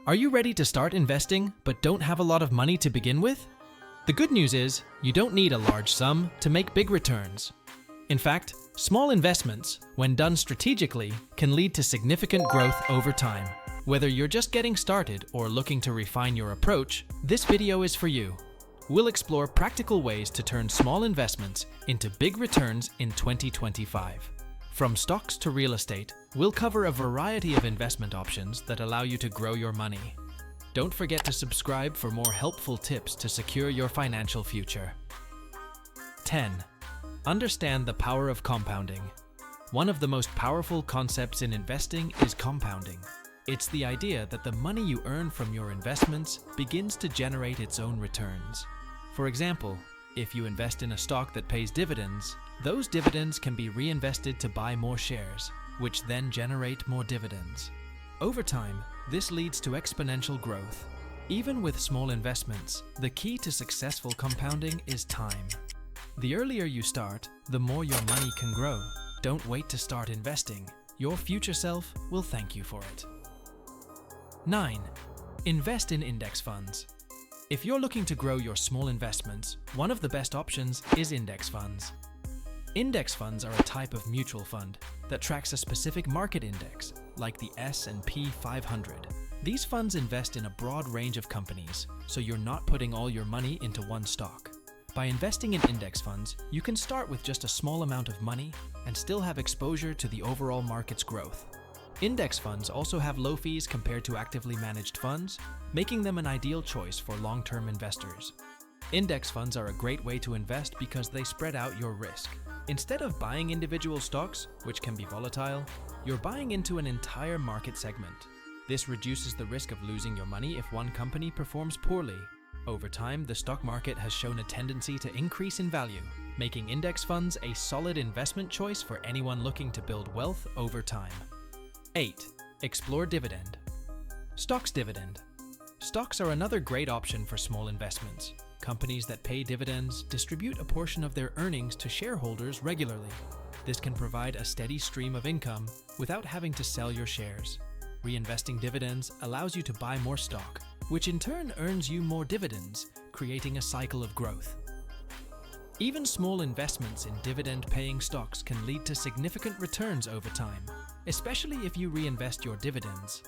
Are you ready to start investing but don't have a lot of money to begin with? The good news is you don't need a large sum to make big returns. In fact, small investments, when done strategically, can lead to significant growth over time. Whether you're just getting started or looking to refine your approach, this video is for you. We'll explore practical ways to turn small investments into big returns in 2025. From stocks to real estate, we'll cover a variety of investment options that allow you to grow your money. Don't forget to subscribe for more helpful tips to secure your financial future. 10. Understand the power of compounding. One of the most powerful concepts in investing is compounding. It's the idea that the money you earn from your investments begins to generate its own returns. For example, if you invest in a stock that pays dividends, those dividends can be reinvested to buy more shares, which then generate more dividends. Over time, this leads to exponential growth. Even with small investments, the key to successful compounding is time. The earlier you start, the more your money can grow. Don't wait to start investing. Your future self will thank you for it. 9. Invest in index funds. If you're looking to grow your small investments, one of the best options is index funds. Index funds are a type of mutual fund that tracks a specific market index, like the S&P 500. These funds invest in a broad range of companies, so you're not putting all your money into one stock. By investing in index funds, you can start with just a small amount of money and still have exposure to the overall market's growth. Index funds also have low fees compared to actively managed funds, making them an ideal choice for long-term investors. Index funds are a great way to invest because they spread out your risk. Instead of buying individual stocks, which can be volatile, you're buying into an entire market segment. This reduces the risk of losing your money if one company performs poorly. Over time, the stock market has shown a tendency to increase in value, making index funds a solid investment choice for anyone looking to build wealth over time. 8. Explore dividend. Stocks dividend. Stocks are another great option for small investments. Companies that pay dividends distribute a portion of their earnings to shareholders regularly. This can provide a steady stream of income without having to sell your shares. Reinvesting dividends allows you to buy more stock, which in turn earns you more dividends, creating a cycle of growth. Even small investments in dividend-paying stocks can lead to significant returns over time, especially if you reinvest your dividends.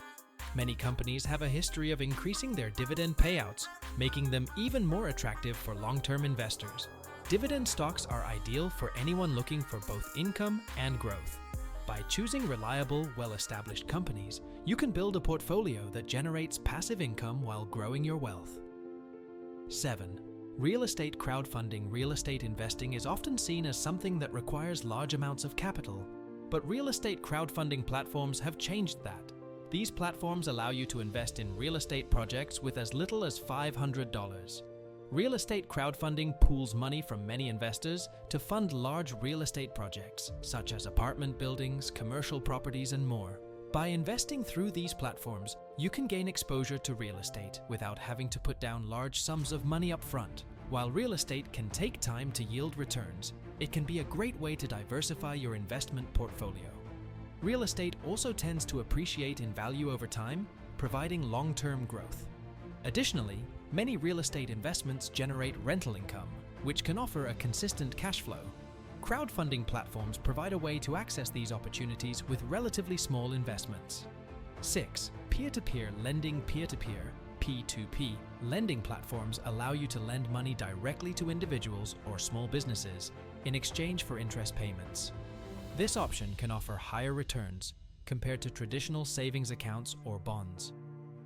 Many companies have a history of increasing their dividend payouts, making them even more attractive for long-term investors. Dividend stocks are ideal for anyone looking for both income and growth. By choosing reliable, well-established companies, you can build a portfolio that generates passive income while growing your wealth. 7. Real estate crowdfunding. Real estate investing is often seen as something that requires large amounts of capital, but real estate crowdfunding platforms have changed that. These platforms allow you to invest in real estate projects with as little as $500. Real estate crowdfunding pools money from many investors to fund large real estate projects, such as apartment buildings, commercial properties, and more. By investing through these platforms, you can gain exposure to real estate without having to put down large sums of money up front. While real estate can take time to yield returns, it can be a great way to diversify your investment portfolio. Real estate also tends to appreciate in value over time, providing long-term growth. Additionally, many real estate investments generate rental income, which can offer a consistent cash flow. Crowdfunding platforms provide a way to access these opportunities with relatively small investments. 6. Peer-to-peer lending. Peer-to-peer (P2P) lending platforms allow you to lend money directly to individuals or small businesses in exchange for interest payments. This option can offer higher returns compared to traditional savings accounts or bonds.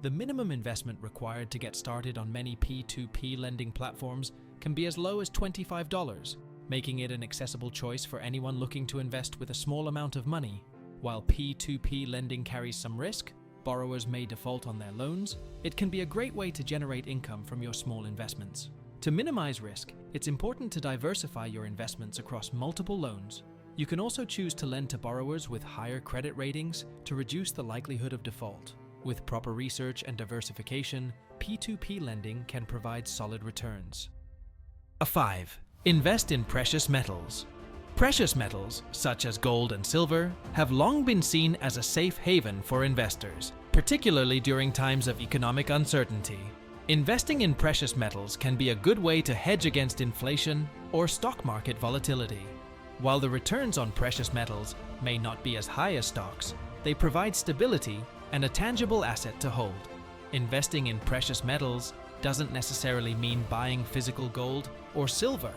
The minimum investment required to get started on many P2P lending platforms can be as low as $25, making it an accessible choice for anyone looking to invest with a small amount of money. While P2P lending carries some risk, borrowers may default on their loans, it can be a great way to generate income from your small investments. To minimize risk, it's important to diversify your investments across multiple loans. You can also choose to lend to borrowers with higher credit ratings to reduce the likelihood of default. With proper research and diversification, P2P lending can provide solid returns. 5. Invest in precious metals. Precious metals, such as gold and silver, have long been seen as a safe haven for investors. particularly during times of economic uncertainty. Investing in precious metals can be a good way to hedge against inflation or stock market volatility. While the returns on precious metals may not be as high as stocks, they provide stability and a tangible asset to hold. Investing in precious metals doesn't necessarily mean buying physical gold or silver.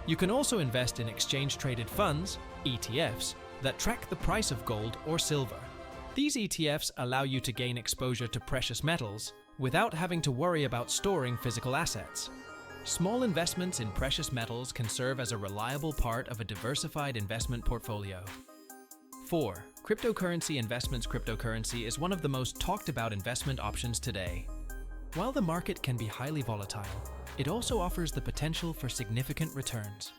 You can also invest in exchange-traded funds, ETFs, that track the price of gold or silver. These ETFs allow you to gain exposure to precious metals without having to worry about storing physical assets. Small investments in precious metals can serve as a reliable part of a diversified investment portfolio. 4. Cryptocurrency investments. Cryptocurrency is one of the most talked about investment options today. While the market can be highly volatile, it also offers the potential for significant returns.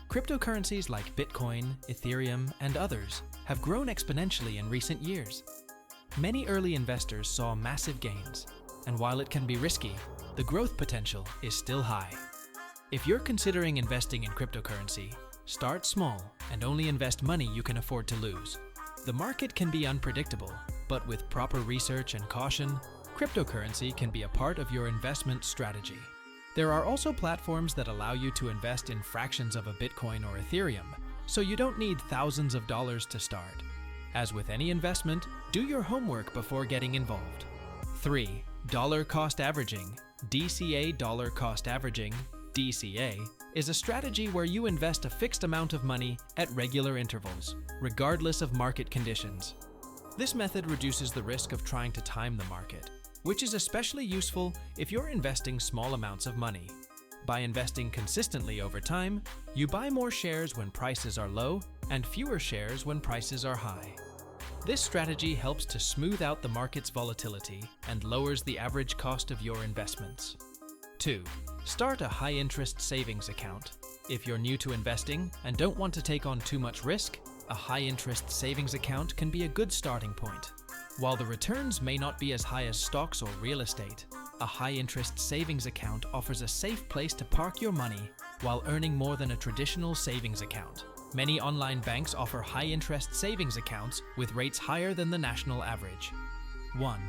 Cryptocurrencies like Bitcoin, Ethereum, and others have grown exponentially in recent years. Many early investors saw massive gains, and while it can be risky, the growth potential is still high. If you're considering investing in cryptocurrency, start small and only invest money you can afford to lose. The market can be unpredictable, but with proper research and caution, cryptocurrency can be a part of your investment strategy. There are also platforms that allow you to invest in fractions of a Bitcoin or Ethereum, so you don't need thousands of dollars to start. As with any investment, do your homework before getting involved. 3. Dollar cost averaging. DCA. Dollar cost averaging, DCA, is a strategy where you invest a fixed amount of money at regular intervals, regardless of market conditions. This method reduces the risk of trying to time the market, which is especially useful if you're investing small amounts of money. By investing consistently over time, you buy more shares when prices are low and fewer shares when prices are high. This strategy helps to smooth out the market's volatility and lowers the average cost of your investments. 2. Start a high-interest savings account. If you're new to investing and don't want to take on too much risk, a high-interest savings account can be a good starting point. While the returns may not be as high as stocks or real estate, a high-interest savings account offers a safe place to park your money while earning more than a traditional savings account. Many online banks offer high-interest savings accounts with rates higher than the national average. 1.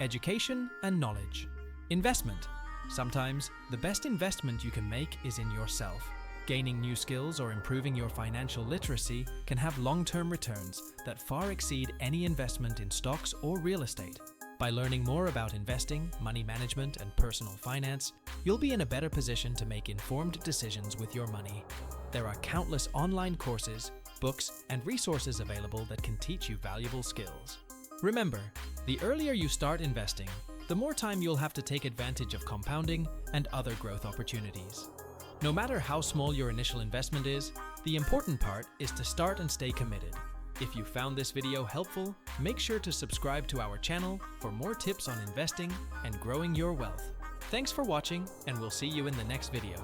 Education and knowledge. Investment. Sometimes, the best investment you can make is in yourself. Gaining new skills or improving your financial literacy can have long-term returns that far exceed any investment in stocks or real estate. By learning more about investing, money management, and personal finance, you'll be in a better position to make informed decisions with your money. There are countless online courses, books, and resources available that can teach you valuable skills. Remember, the earlier you start investing, the more time you'll have to take advantage of compounding and other growth opportunities. No matter how small your initial investment is, the important part is to start and stay committed. If you found this video helpful, make sure to subscribe to our channel for more tips on investing and growing your wealth. Thanks for watching, and we'll see you in the next video.